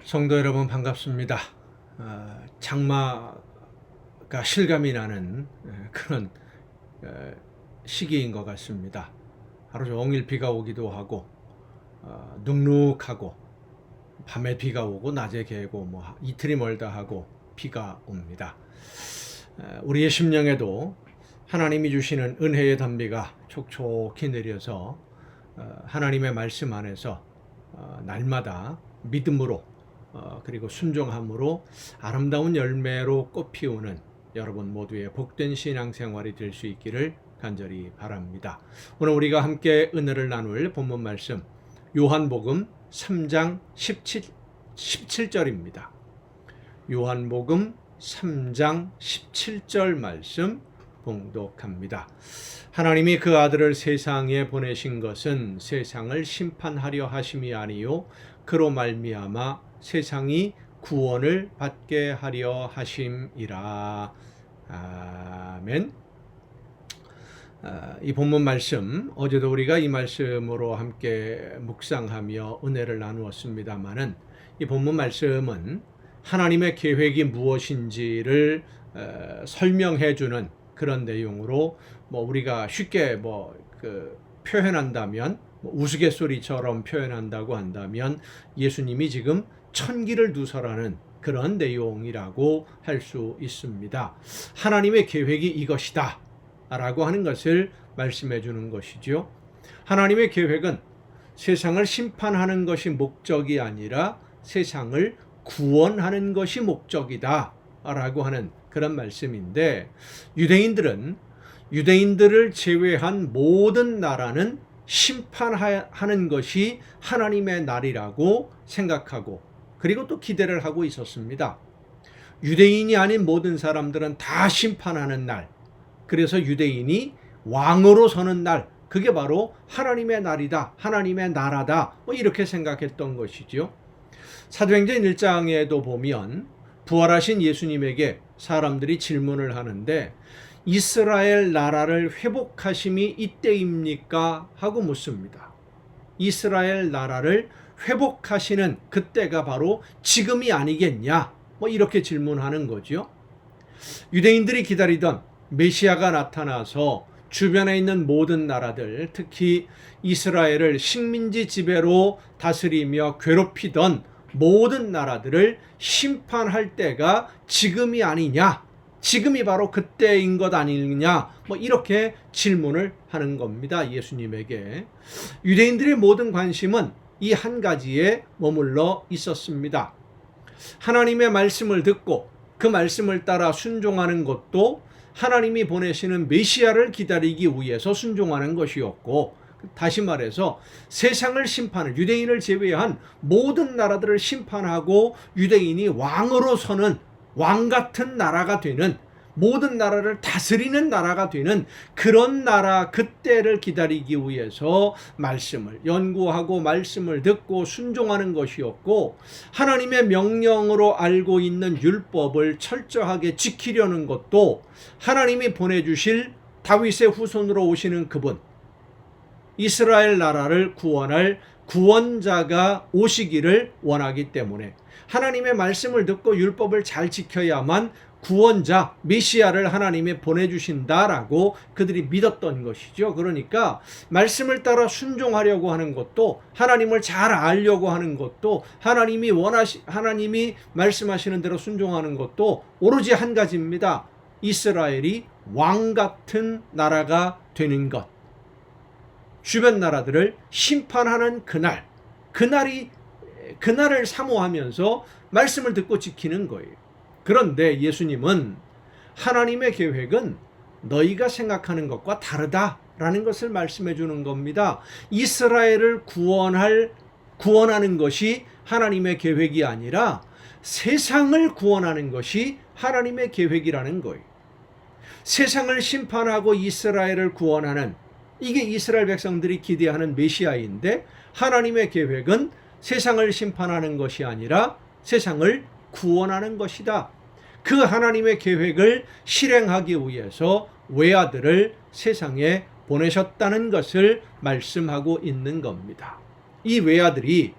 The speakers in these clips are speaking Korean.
성도 여러분 반갑습니다. 장마가 실감이 나는 그런 시기인 것 같습니다. 하루 종일 비가 오기도 하고 눅눅하고 밤에 비가 오고 낮에 개고 이틀이 멀다 하고 비가 옵니다. 우리의 심령에도 하나님이 주시는 은혜의 단비가 촉촉히 내려서 하나님의 말씀 안에서 날마다 믿음으로 그리고 순종함으로 아름다운 열매로 꽃피우는 여러분 모두의 복된 신앙생활이 될 수 있기를 간절히 바랍니다. 오늘 우리가 함께 은혜를 나눌 본문 말씀 요한복음 3장 17절입니다. 요한복음 3장 17절 말씀 봉독합니다. 하나님이 그 아들을 세상에 보내신 것은 세상을 심판하려 하심이 아니요 그로 말미암아 세상이 구원을 받게 하려 하심이라. 아멘. 이 본문 말씀 어제도 우리가 이 말씀으로 함께 묵상하며 은혜를 나누었습니다마는 이 본문 말씀은 하나님의 계획이 무엇인지를 설명해 주는 그런 내용으로 우리가 쉽게 표현한다면 우스갯소리처럼 표현한다고 한다면 예수님이 지금 천기를 두서라는 그런 내용이라고 할 수 있습니다. 하나님의 계획이 이것이다 라고 하는 것을 말씀해 주는 것이죠. 하나님의 계획은 세상을 심판하는 것이 목적이 아니라 세상을 구원하는 것이 목적이다 라고 하는 그런 말씀인데, 유대인들을 제외한 모든 나라는 심판하는 것이 하나님의 날이라고 생각하고 그리고 또 기대를 하고 있었습니다. 유대인이 아닌 모든 사람들은 다 심판하는 날, 그래서 유대인이 왕으로 서는 날, 그게 바로 하나님의 날이다, 하나님의 나라다, 이렇게 생각했던 것이죠. 사도행전 1장에도 보면 부활하신 예수님에게 사람들이 질문을 하는데 이스라엘 나라를 회복하심이 이때입니까? 하고 묻습니다. 이스라엘 나라를 회복하시는 그때가 바로 지금이 아니겠냐? 이렇게 질문하는 거죠. 유대인들이 기다리던 메시아가 나타나서 주변에 있는 모든 나라들, 특히 이스라엘을 식민지 지배로 다스리며 괴롭히던 모든 나라들을 심판할 때가 지금이 아니냐? 지금이 바로 그때인 것 아니냐? 이렇게 질문을 하는 겁니다. 예수님에게. 유대인들의 모든 관심은 이 한 가지에 머물러 있었습니다. 하나님의 말씀을 듣고 그 말씀을 따라 순종하는 것도 하나님이 보내시는 메시아를 기다리기 위해서 순종하는 것이었고, 다시 말해서 세상을 심판을, 유대인을 제외한 모든 나라들을 심판하고 유대인이 왕으로 서는 왕 같은 나라가 되는, 모든 나라를 다스리는 나라가 되는 그런 나라, 그때를 기다리기 위해서 말씀을 연구하고 말씀을 듣고 순종하는 것이었고, 하나님의 명령으로 알고 있는 율법을 철저하게 지키려는 것도 하나님이 보내주실 다윗의 후손으로 오시는 그분, 이스라엘 나라를 구원할 구원자가 오시기를 원하기 때문에 하나님의 말씀을 듣고 율법을 잘 지켜야만 구원자, 메시아를 하나님이 보내주신다라고 그들이 믿었던 것이죠. 그러니까 말씀을 따라 순종하려고 하는 것도, 하나님을 잘 알려고 하는 것도, 하나님이 말씀하시는 대로 순종하는 것도 오로지 한 가지입니다. 이스라엘이 왕 같은 나라가 되는 것. 주변 나라들을 심판하는 그날을 사모하면서 말씀을 듣고 지키는 거예요. 그런데 예수님은 하나님의 계획은 너희가 생각하는 것과 다르다라는 것을 말씀해 주는 겁니다. 이스라엘을 구원하는 것이 하나님의 계획이 아니라 세상을 구원하는 것이 하나님의 계획이라는 거예요. 세상을 심판하고 이스라엘을 구원하는, 이게 이스라엘 백성들이 기대하는 메시아인데, 하나님의 계획은 세상을 심판하는 것이 아니라 세상을 구원하는 것이다. 그 하나님의 계획을 실행하기 위해서 외아들을 세상에 보내셨다는 것을 말씀하고 있는 겁니다. 이 외아들이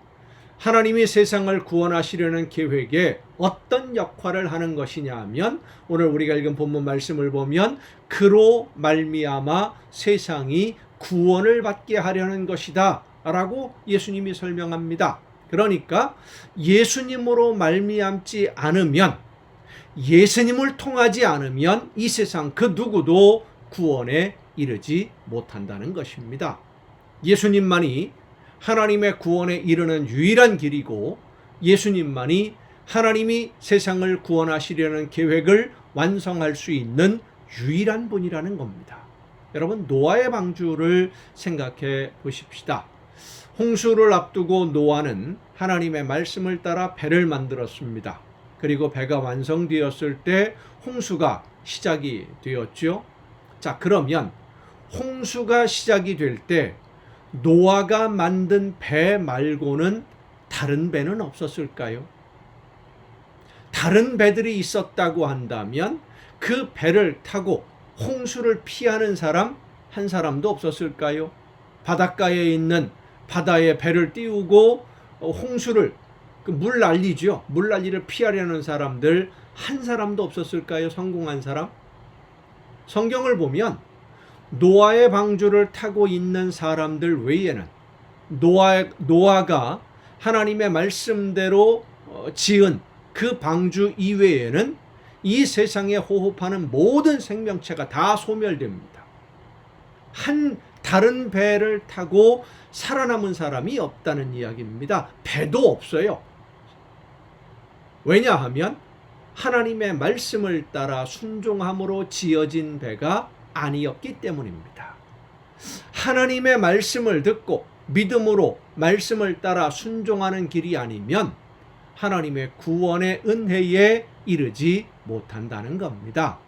하나님이 세상을 구원하시려는 계획에 어떤 역할을 하는 것이냐 하면 오늘 우리가 읽은 본문 말씀을 보면 그로 말미암아 세상이 구원을 받게 하려는 것이다 라고 예수님이 설명합니다. 그러니까 예수님으로 말미암지 않으면, 예수님을 통하지 않으면 이 세상 그 누구도 구원에 이르지 못한다는 것입니다. 예수님만이 하나님의 구원에 이르는 유일한 길이고, 예수님만이 하나님이 세상을 구원하시려는 계획을 완성할 수 있는 유일한 분이라는 겁니다. 여러분, 노아의 방주를 생각해 보십시다. 홍수를 앞두고 노아는 하나님의 말씀을 따라 배를 만들었습니다. 그리고 배가 완성되었을 때 홍수가 시작이 되었죠. 자, 그러면 홍수가 시작이 될 때 노아가 만든 배 말고는 다른 배는 없었을까요? 다른 배들이 있었다고 한다면 그 배를 타고 홍수를 피하는 사람 한 사람도 없었을까요? 바닷가에 있는 바다에 배를 띄우고 홍수를, 물 난리죠. 물 난리를 피하려는 사람들 한 사람도 없었을까요? 성공한 사람? 성경을 보면 노아의 방주를 타고 있는 사람들 외에는, 노아가 하나님의 말씀대로 지은 그 방주 이외에는 이 세상에 호흡하는 모든 생명체가 다 소멸됩니다. 다른 배를 타고 살아남은 사람이 없다는 이야기입니다. 배도 없어요. 왜냐하면 하나님의 말씀을 따라 순종함으로 지어진 배가 아니었기 때문입니다. 하나님의 말씀을 듣고 믿음으로 말씀을 따라 순종하는 길이 아니면 하나님의 구원의 은혜에 이르지 못한다는 겁니다.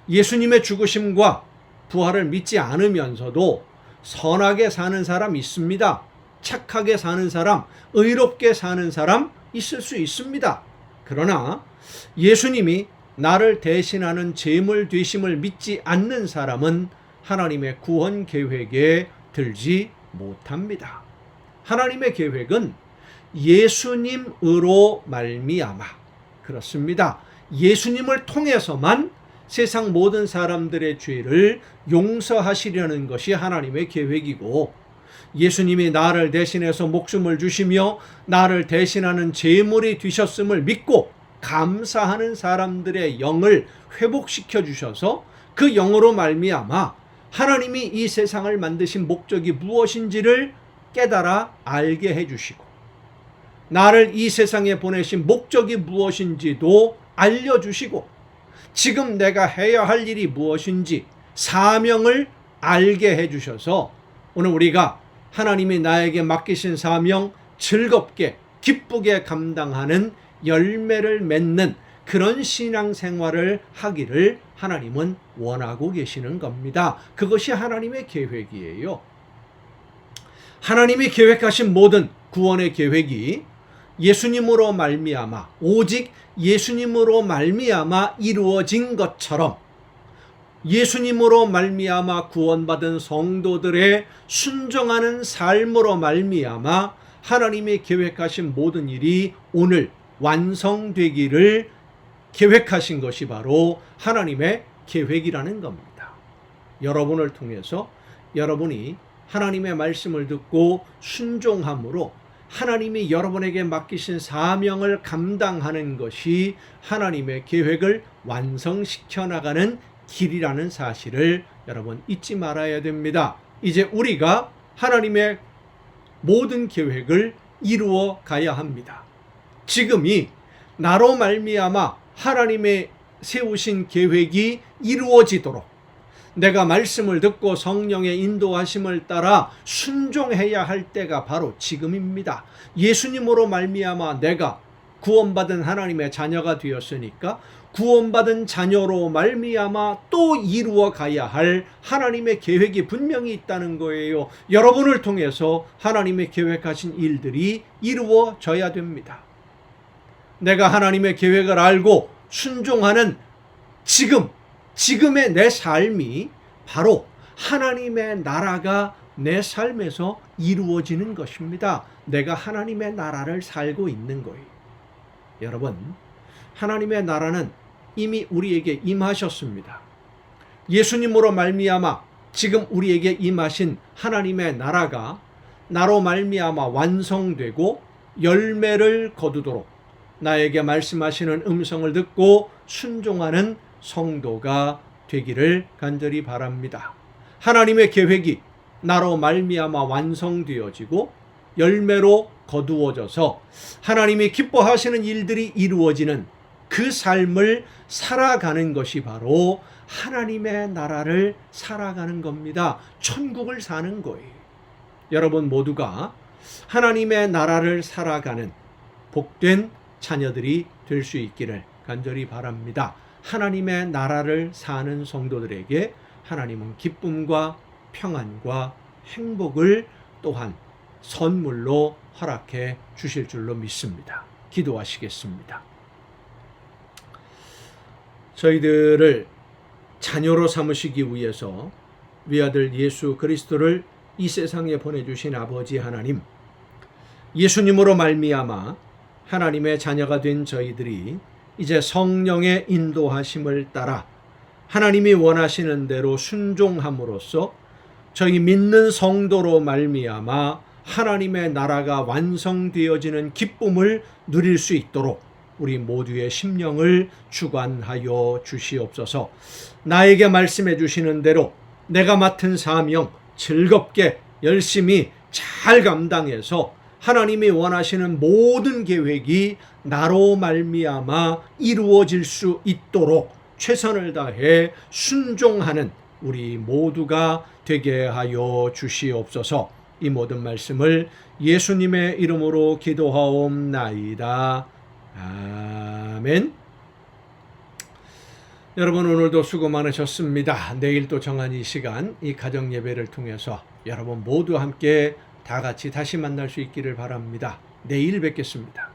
예수님의 죽으심과 부활을 믿지 않으면서도 선하게 사는 사람 있습니다. 착하게 사는 사람, 의롭게 사는 사람 있을 수 있습니다. 그러나 예수님이 나를 대신하는 제물 되심을 믿지 않는 사람은 하나님의 구원 계획에 들지 못합니다. 하나님의 계획은 예수님으로 말미암아, 그렇습니다. 예수님을 통해서만 세상 모든 사람들의 죄를 용서하시려는 것이 하나님의 계획이고, 예수님이 나를 대신해서 목숨을 주시며 나를 대신하는 제물이 되셨음을 믿고 감사하는 사람들의 영을 회복시켜 주셔서 그 영으로 말미암아 하나님이 이 세상을 만드신 목적이 무엇인지를 깨달아 알게 해주시고, 나를 이 세상에 보내신 목적이 무엇인지도 알려주시고, 지금 내가 해야 할 일이 무엇인지 사명을 알게 해주셔서 오늘 우리가 하나님이 나에게 맡기신 사명 즐겁게 기쁘게 감당하는 열매를 맺는 그런 신앙생활을 하기를 하나님은 원하고 계시는 겁니다. 그것이 하나님의 계획이에요. 하나님이 계획하신 모든 구원의 계획이 예수님으로 말미암아, 오직 예수님으로 말미암아 이루어진 것처럼 예수님으로 말미암아 구원받은 성도들의 순종하는 삶으로 말미암아 하나님이 계획하신 모든 일이 오늘 완성되기를 계획하신 것이 바로 하나님의 계획이라는 겁니다. 여러분을 통해서 여러분이 하나님의 말씀을 듣고 순종함으로 하나님이 여러분에게 맡기신 사명을 감당하는 것이 하나님의 계획을 완성시켜 나가는 길이라는 사실을 여러분 잊지 말아야 됩니다. 이제 우리가 하나님의 모든 계획을 이루어 가야 합니다. 지금이 나로 말미암아 하나님의 세우신 계획이 이루어지도록 내가 말씀을 듣고 성령의 인도하심을 따라 순종해야 할 때가 바로 지금입니다. 예수님으로 말미암아 내가 구원받은 하나님의 자녀가 되었으니까 구원받은 자녀로 말미암아 또 이루어 가야 할 하나님의 계획이 분명히 있다는 거예요. 여러분을 통해서 하나님의 계획하신 일들이 이루어져야 됩니다. 내가 하나님의 계획을 알고 순종하는 지금의 내 삶이 바로 하나님의 나라가 내 삶에서 이루어지는 것입니다. 내가 하나님의 나라를 살고 있는 거예요. 여러분, 하나님의 나라는 이미 우리에게 임하셨습니다. 예수님으로 말미암아 지금 우리에게 임하신 하나님의 나라가 나로 말미암아 완성되고 열매를 거두도록 나에게 말씀하시는 음성을 듣고 순종하는 성도가 되기를 간절히 바랍니다. 하나님의 계획이 나로 말미암아 완성되어지고 열매로 거두어져서 하나님이 기뻐하시는 일들이 이루어지는 그 삶을 살아가는 것이 바로 하나님의 나라를 살아가는 겁니다. 천국을 사는 거예요. 여러분 모두가 하나님의 나라를 살아가는 복된 자녀들이 될 수 있기를 간절히 바랍니다. 하나님의 나라를 사는 성도들에게 하나님은 기쁨과 평안과 행복을 또한 선물로 허락해 주실 줄로 믿습니다. 기도하시겠습니다. 저희들을 자녀로 삼으시기 위해서 위아들 예수 그리스도를 이 세상에 보내주신 아버지 하나님, 예수님으로 말미암아 하나님의 자녀가 된 저희들이 이제 성령의 인도하심을 따라 하나님이 원하시는 대로 순종함으로써 저희 믿는 성도로 말미암아 하나님의 나라가 완성되어지는 기쁨을 누릴 수 있도록 우리 모두의 심령을 주관하여 주시옵소서. 나에게 말씀해 주시는 대로 내가 맡은 사명 즐겁게 열심히 잘 감당해서 하나님이 원하시는 모든 계획이 나로 말미암아 이루어질 수 있도록 최선을 다해 순종하는 우리 모두가 되게 하여 주시옵소서. 이 모든 말씀을 예수님의 이름으로 기도하옵나이다. 아멘. 여러분 오늘도 수고 많으셨습니다. 내일 또 정한 이 시간 이 가정 예배를 통해서 여러분 모두 함께 다 같이 다시 만날 수 있기를 바랍니다. 내일 뵙겠습니다.